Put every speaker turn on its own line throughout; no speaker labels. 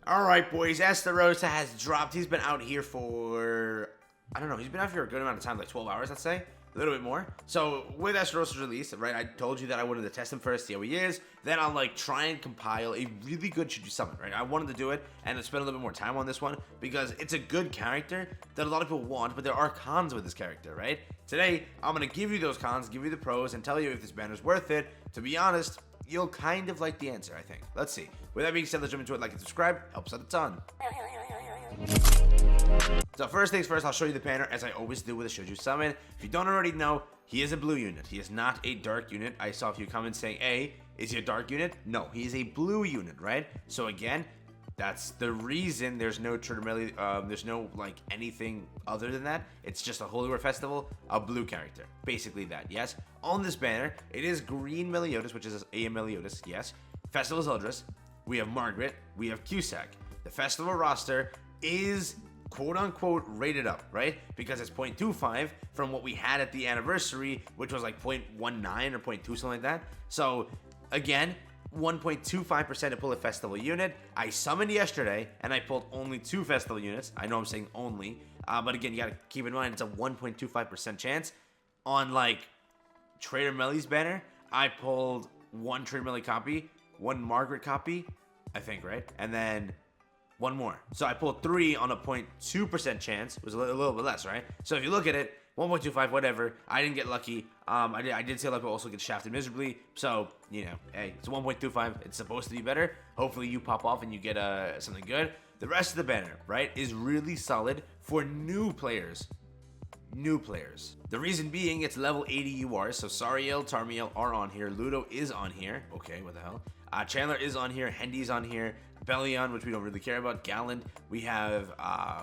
Alright, boys, ESTAROSSA has dropped. He's been out here for, I don't know, he's been out here a good amount of time, like 12 hours, let's say. A little bit more. So, with ESTAROSSA's release, right, I told you that I wanted to test him first, see how he is. Then I'll, like, try and compile a really good Shuju summon, right? I wanted to do it and spend a little bit more time on this one because it's a good character that a lot of people want, but there are cons with this character, right? Today, I'm going to give you those cons, give you the pros, and tell you if this banner's worth it. To be honest, you'll kind of like the answer, I think. Let's see. With that being said, let's jump into it. Like and subscribe. Helps out a ton. So first things first, I'll show you the banner as I always do with a Shuju summon. If you don't already know, he is a blue unit. He is not a dark unit. I saw a few comments saying, hey, is he a dark unit? No, he is a blue unit, right? So again, that's the reason there's no there's no like anything other than that. It's just a Holy War Festival, a blue character. Basically that, yes. On this banner, it is green Meliodas, which is a Meliodas, yes. Festival Zeldris, we have Margaret, we have Cusack. The festival roster is quote-unquote rated up, right? Because it's 0.25 from what we had at the anniversary, which was like 0.19 or 0.2, something like that. So, again, 1.25% to pull a festival unit. I summoned yesterday, and I pulled only 2 festival units. I know I'm saying only, but again, you gotta keep in mind, it's a 1.25% chance. On, like, Trader Melly's banner, I pulled 1 Trader Melly copy, 1 Margaret copy, I think, right? And then 1 more. So I pulled 3 on a 0.2% chance. It was a little bit less, right? So if you look at it, 1.25, whatever. I didn't get lucky. I did see a lot of people also get shafted miserably. So, you know, hey, it's 1.25. It's supposed to be better. Hopefully you pop off and you get something good. The rest of the banner, right, is really solid for new players. New players. The reason being, it's level 80 UR. So Sariel, Tarmiel are on here. Ludo is on here. Okay, what the hell? Chandler is on here. Hendy's on here. Bellion, which we don't really care about. Galland. We have,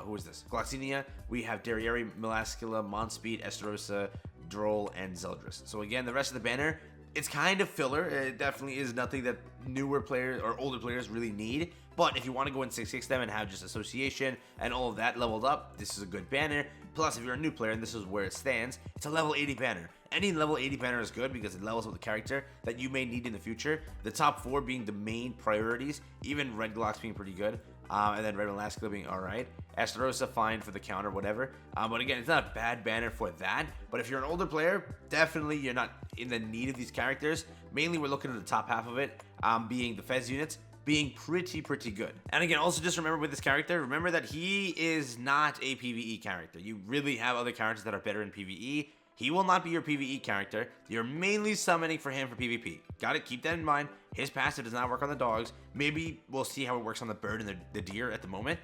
who is this? Gloxinia. We have Derriere, Melascula, Monspeed, ESTAROSSA, Droll, and Zeldris. So again, the rest of the banner, it's kind of filler. It definitely is nothing that newer players or older players really need. But if you want to go in 6-6 them and have just association and all of that leveled up, this is a good banner. Plus, if you're a new player and this is where it stands, it's a level 80 banner. Any level 80 banner is good because it levels up the character that you may need in the future. The top 4 being the main priorities, even Red Glocks being pretty good, and then Red Melascula being alright. ESTAROSSA fine for the counter, whatever. But again, it's not a bad banner for that. But if you're an older player, definitely you're not in the need of these characters. Mainly, we're looking at the top half of it, being the Fez units, being pretty good. And again, also just remember with this character, remember that he is not a PvE character. You really have other characters that are better in PvE. He will not be your PvE character. You're mainly summoning for him for PvP. Got it? Keep that in mind. His passive does not work on the dogs. Maybe we'll see how it works on the bird and the deer at the moment.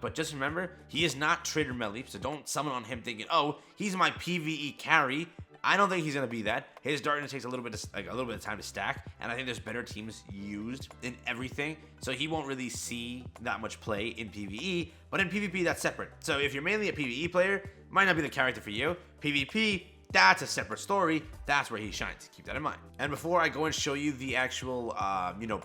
But just remember, he is not Trader Melly, so don't summon on him thinking, oh, he's my PvE carry. I don't think he's gonna be that. His darkness takes a little bit of time to stack, and I think there's better teams used in everything, so he won't really see that much play in PvE. But in PvP, that's separate. So if you're mainly a PvE player, might not be the character for you. PvP, that's a separate story. That's where he shines. Keep that in mind. And before I go and show you the actual,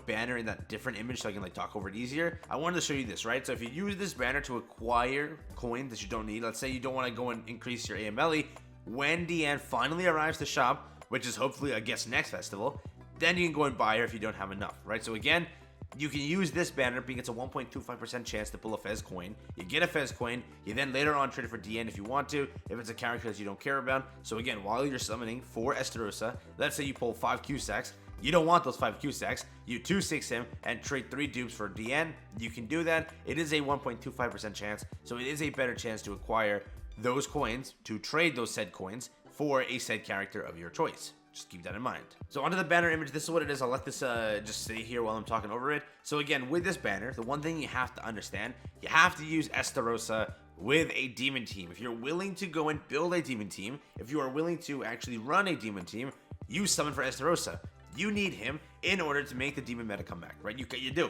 banner in that different image so I can like talk over it easier, I wanted to show you this, right? So if you use this banner to acquire coins that you don't need, let's say you don't want to go and increase your AMLE, when Deanne finally arrives to shop, which is hopefully, I guess, next festival, then you can go and buy her if you don't have enough, right? So again, you can use this banner being it's a 1.25% chance to pull a Fez coin. You get a Fez coin, you then later on trade it for DN if you want to, if it's a character that you don't care about. So again, while you're summoning for ESTAROSSA, let's say you pull 5 Cusacks, you don't want those 5 Cusacks, you 2-6 him and trade 3 dupes for DN, you can do that. It is a 1.25% chance, so it is a better chance to acquire those coins, to trade those said coins for a said character of your choice. Just keep that in mind. So onto the banner image, this is what it is. I'll let this just stay here while I'm talking over it. So again, with this banner, the one thing you have to understand, you have to use ESTAROSSA with a demon team. If you're willing to go and build a demon team, if you are willing to actually run a demon team, you summon for ESTAROSSA. You need him in order to make the demon meta come back, right? You do.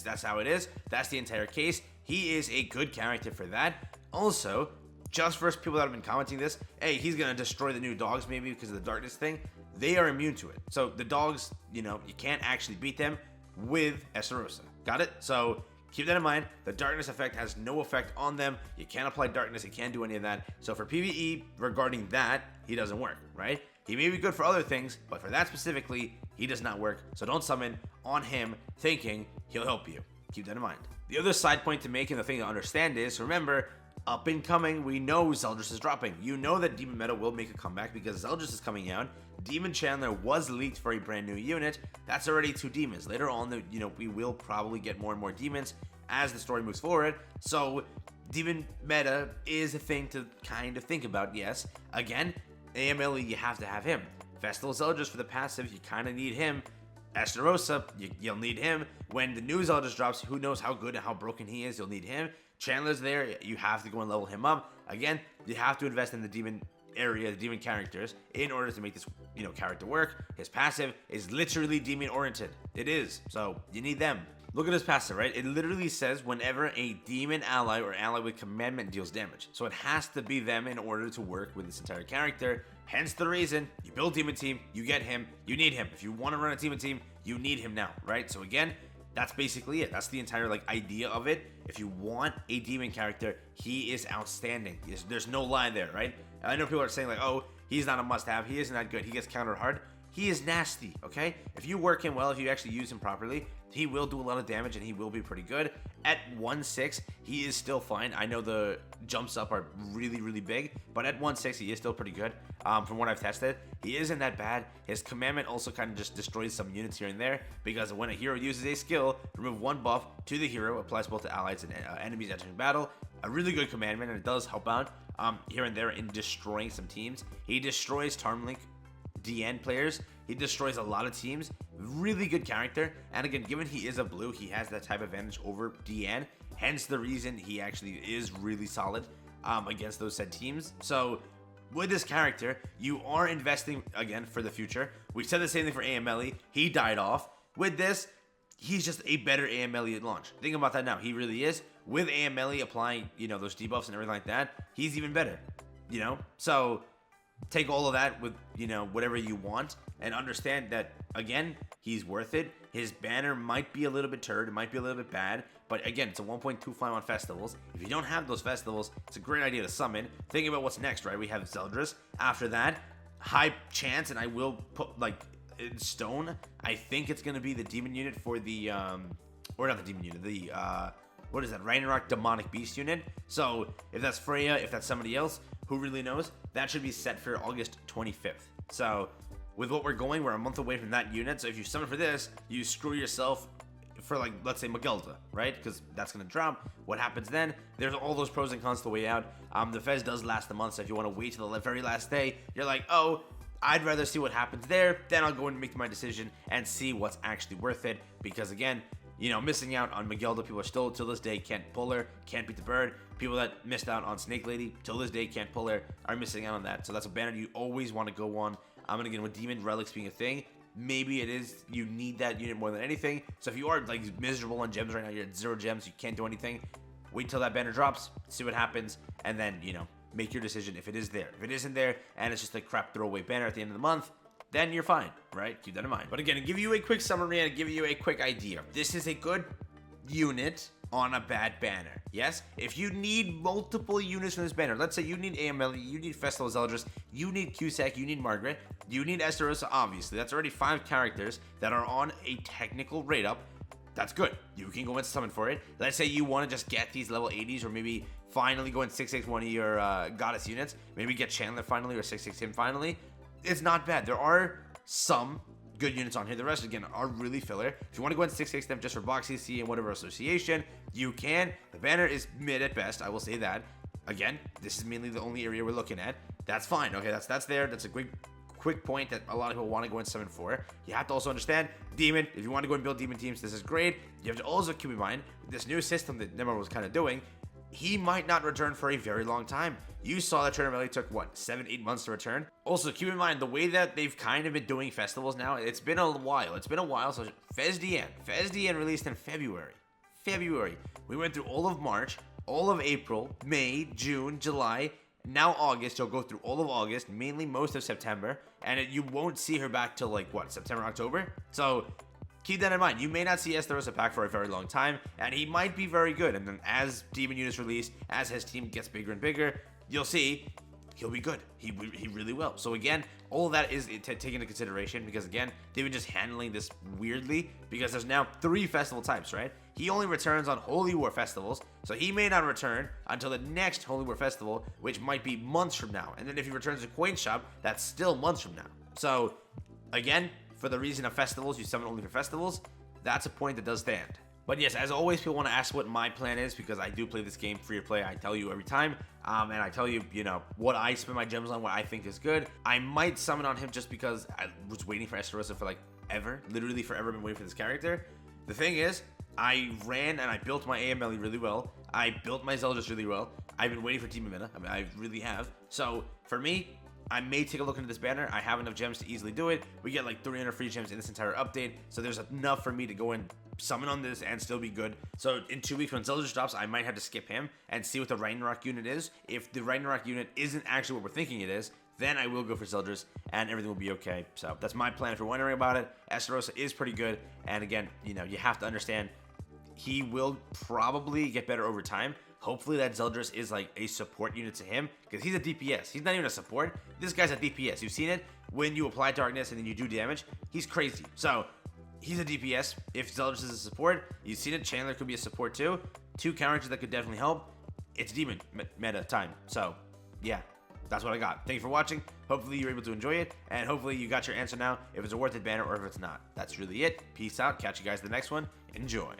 That's how it is. That's the entire case. He is a good character for that. Also, just for people that have been commenting this, hey, he's gonna destroy the new dogs maybe because of the darkness thing. They are immune to it. So the dogs, you can't actually beat them with ESTAROSSA. Got it? So keep that in mind. The darkness effect has no effect on them. You can't apply darkness. You can't do any of that. So for PvE, regarding that, he doesn't work, right? He may be good for other things, but for that specifically, he does not work. So don't summon on him thinking he'll help you. Keep that in mind. The other side point to make and the thing to understand is, remember, up and coming, we know Zeldris is dropping. You know that Demon Meta will make a comeback because Zeldris is coming out. Demon Chandler was leaked for a brand new unit. That's already 2 demons. Later on, we will probably get more and more demons as the story moves forward. So Demon Meta is a thing to kind of think about, yes. Again, AMLE, you have to have him. Festival Zeldris for the passive, you kind of need him. ESTAROSSA, you'll need him. When the new Zeldris drops, who knows how good and how broken he is, you'll need him. Chandler's there, you have to go and level him up. Again, you have to invest in the demon area, the demon characters, in order to make this, character work. His passive is literally demon oriented. It is, so you need them. Look at his passive, right? It literally says whenever a demon ally or ally with commandment deals damage. So it has to be them in order to work with this entire character. Hence the reason you build demon team, you get him, you need him. If you want to run a demon team, you need him now, right? So again, that's basically it. That's the entire idea of it. If you want a demon character, he is outstanding. There's no lie there, right? I know people are saying oh, he's not a must-have. He isn't that good. He gets countered hard. He is nasty, okay? If you work him well, if you actually use him properly, he will do a lot of damage and he will be pretty good. At 1/6, he is still fine. I know the jumps up are really, really big, but at 1/6, he is still pretty good. From what I've tested, he isn't that bad. His commandment also kind of just destroys some units here and there, because when a hero uses a skill, remove 1 buff to the hero, applies both to allies and enemies entering battle. A really good commandment, and it does help out here and there in destroying some teams. He destroys Tarmlink DN players. He destroys a lot of teams. Really good character. And again, given he is a blue, he has that type of advantage over DN. Hence the reason he actually is really solid against those said teams. So with this character, you are investing again for the future. We said the same thing for AMLE. He died off. With this, he's just a better AMLE at launch. Think about that now. He really is. With AMLE applying, those debuffs and everything like that, he's even better. So take all of that with, whatever you want, and understand that, again, he's worth it. His banner might be a little bit turd, it might be a little bit bad, but again, it's a 1.25 on festivals. If you don't have those festivals, it's a great idea to summon. Think about what's next, right? We have Zeldris. After that, high chance, and I will put, in stone, I think it's going to be the demon unit for the, or not the demon unit, the, what is that, Ragnarok Demonic Beast unit. So if that's Freya, if that's somebody else, who really knows, that should be set for August 25th. So with what we're going, we're a month away from that unit. So if you summon for this, you screw yourself for let's say Magilda, right? Because that's going to drop. What happens then? There's all those pros and cons to the way out. The Fez does last a month, so if you want to wait till the very last day, you're oh, I'd rather see what happens there. Then I'll go and make my decision and see what's actually worth it. Because again, missing out on Magilda, people are still, till this day, can't pull her, can't beat the bird. People that missed out on Snake Lady, till this day, can't pull her, are missing out on that. So that's a banner you always want to go on. I'm going to get with Demon Relics being a thing. Maybe it is, you need that unit more than anything. So if you are miserable on gems right now, you're at 0 gems, you can't do anything, wait till that banner drops, see what happens, and then, make your decision if it is there. If it isn't there, and it's just a crap throwaway banner at the end of the month, then you're fine, right? Keep that in mind. But again, to give you a quick summary and give you a quick idea, this is a good unit on a bad banner. Yes, if you need multiple units from this banner, let's say you need AML, you need Festival Zeldris, you need Cusack, you need Margaret, you need ESTAROSSA, obviously. That's already 5 characters that are on a technical rate up. That's good. You can go and summon for it. Let's say you want to just get these level 80s, or maybe finally go and 6-6 one of your goddess units. Maybe get Chandler finally, or 6-6 him finally. It's not bad. There are some good units on here. The rest, again, are really filler. If you want to go and 6-6 them just for box CC and whatever association, you can. The banner is mid at best, I will say that. Again, this is mainly the only area we're looking at. That's fine. Okay, that's there. That's a quick point that a lot of people want to go and summon for. You have to also understand, Demon, if you want to go and build Demon teams, this is great. You have to also keep in mind, this new system that Benimaru was kind of doing, he might not return for a very long time. You saw that tournament really took, what, 7-8 months to return? Also, keep in mind, the way that they've kind of been doing festivals now, it's been a while. It's been a while, so FezDN released in February. We went through all of March, all of April, May, June, July, now August. You'll go through all of August, mainly most of September, and you won't see her back till, what, September, October? So keep that in mind. You may not see ESTAROSSA back for a very long time, and he might be very good. And then as Demon units release, as his team gets bigger and bigger, you'll see he'll be good. He really will. So again, all of that is taken into consideration, because again, they've been just handling this weirdly, because there's now 3 festival types, right? he only returns on Holy War festivals, so he may not return until the next Holy War festival, which might be months from now. And then if he returns to Coin Shop, that's still months from now. So, again, for the reason of festivals, you summon only for festivals, that's a point that does stand. But yes, as always, people want to ask what my plan is, because I do play this game free to play. I tell you every time, and I tell you, what I spend my gems on, what I think is good. I might summon on him just because I was waiting for ESTAROSSA for like ever, literally forever been waiting for this character. The thing is, I ran and I built my AMLE really well. I built my Zeldris really well. I've been waiting for Team Amina. I mean, I really have. So for me, I may take a look into this banner. I have enough gems to easily do it. We get like 300 free gems in this entire update, so there's enough for me to go and summon on this and still be good. So in 2 weeks when Zeldris drops, I might have to skip him and see what the Ragnarok unit is. If the Ragnarok unit isn't actually what we're thinking it is, then I will go for Zeldris and everything will be okay. So that's my plan if you're wondering about it. ESTAROSSA is pretty good, and again, you have to understand he will probably get better over time. Hopefully that Zeldris is like a support unit to him, because he's a DPS. He's not even a support. This guy's a DPS. You've seen it when you apply darkness and then you do damage. He's crazy. So he's a DPS. If Zeldris is a support, you've seen it. Chandler could be a support too. 2 characters that could definitely help. It's demon meta time. So yeah, that's what I got. Thank you for watching. Hopefully you're able to enjoy it, and hopefully you got your answer now if it's a worth it banner or if it's not. That's really it. Peace out. Catch you guys in the next one. Enjoy.